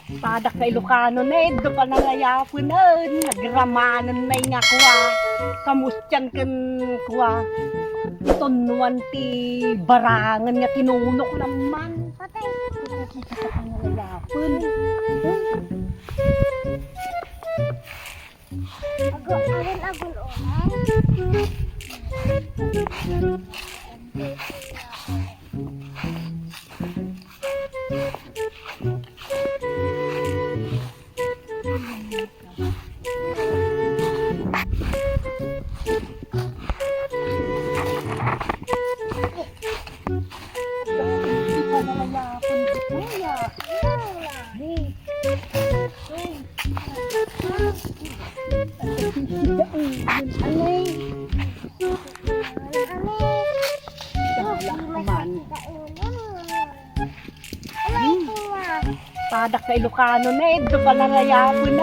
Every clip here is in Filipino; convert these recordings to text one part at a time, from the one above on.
Padak na Ilocano na do pa nangayapon nagramanan na nga kuwa kamustyan kan kuwa itonwan ti barangan nga tinunok naman patay kita sa pangayapon agon Padak na Ilocano na do pa nangayapon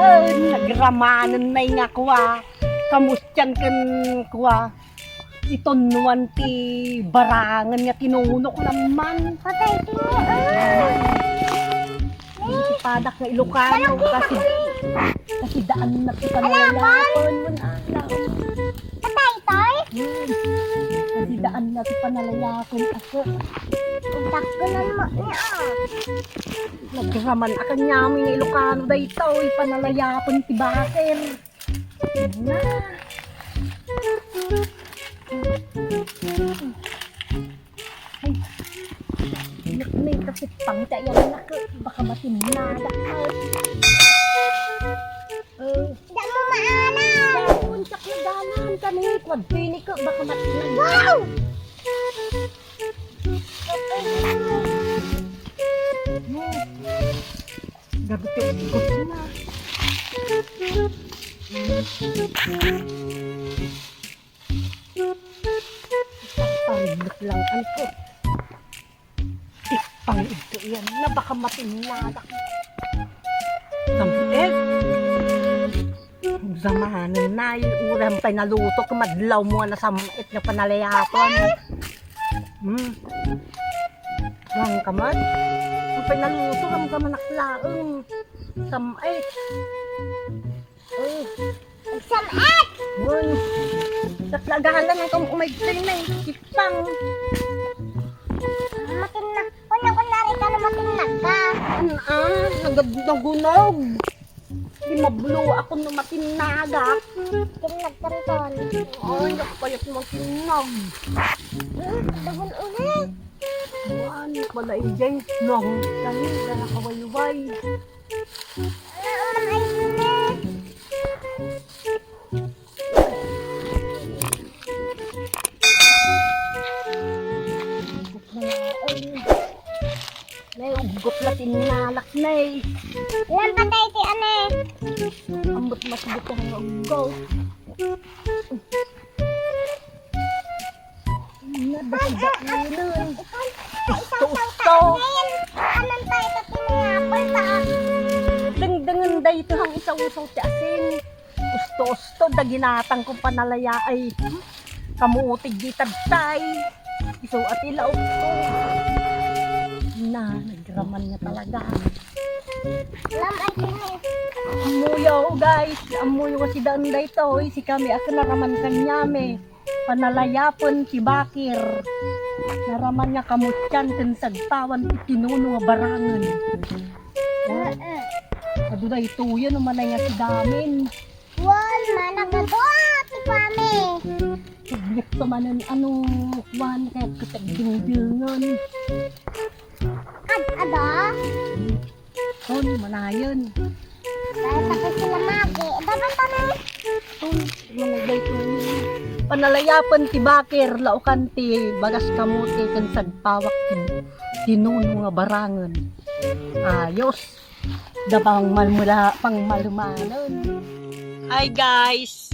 nagramanan na nga kuwa kamustyan kan kuwa itonwan ti barangan nga tinunok naman patay ti padak na Ilocano kasi daan na ti panayapon Patay, kasi daan na ti panalayapon ako takbo na mo niya. nagraman akan nyami nga Ilocano dayto panalayapon ti baker na may kasi pang tayo na baka matinada Tidak mo maana. puntak na dalan kami kwad pini ko baka matinada Wow! gabi ko ikot na parilot lang ang ko tikpang ito yan na baka matinada kampit zamanan na yung uram tayo naluto kumadlaw mo na samit na panalayapan lang kamat ang pinaluto kang kamanaklaan samit Samat! Gun, tatlagahan lang ang umaygtay na yung kitang. Matinag. Kunya-kunyari ka na matinag ka. Nagnagunog. Di mablo ako na matinaga. Tinag ka rin. Ay, nakapayat matinag. Dagon ulit. Buwan, wala ijay. Nong, dahil na nakawayway. Ano ay ulit. May ugot na tinalak na eh. Ilan patay si ane? Ambot masibot ang ugot. Nadasidakinan. Gusto-gusto. Anong tayo ito tiniyapol pa? Dengdengan day ito ang isaw-usaw ti asin. Gusto-gusto. Daginatang kong panalaya ay kamuutig di tabtay. Iso at ilaw ko. Nagraman niya talaga. Lam ay tinis. Amuyaw guys. Amuyaw kasi daan day ito. Si kami ako naraman kanyame. Panalayapon si Bakir. Naraman niya kamutyan tensagtawan itinuno nga barangan. Ado na ito yan naman nga si Damin. Wal, managato ati kami. Siglit to manan ano kwan kahit katagdingdingan. Ada? Ton, manayon. Dahil tapos sila magi. Dapat kami. Ton, managday to panalayapan ti Bakir laukan ti bagas kamuti kan sagpawak tinuno nga barangan. Ayos. Dabang malmula pang malumanon. Hi guys.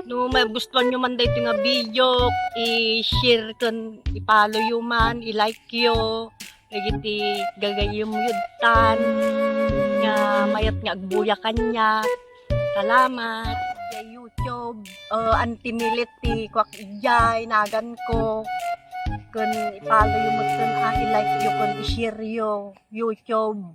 No may gustuhan nyo man dito nga video, i-share kan, i-follow yo man, i-like yo. Lagi gagayom yudtan nga mayat nga agbuya kanya. Salamat sa YouTube. Antimilit ti kwak ijay nagan ko. Kun i-follow yo mo i-like yo kun i-share yo YouTube.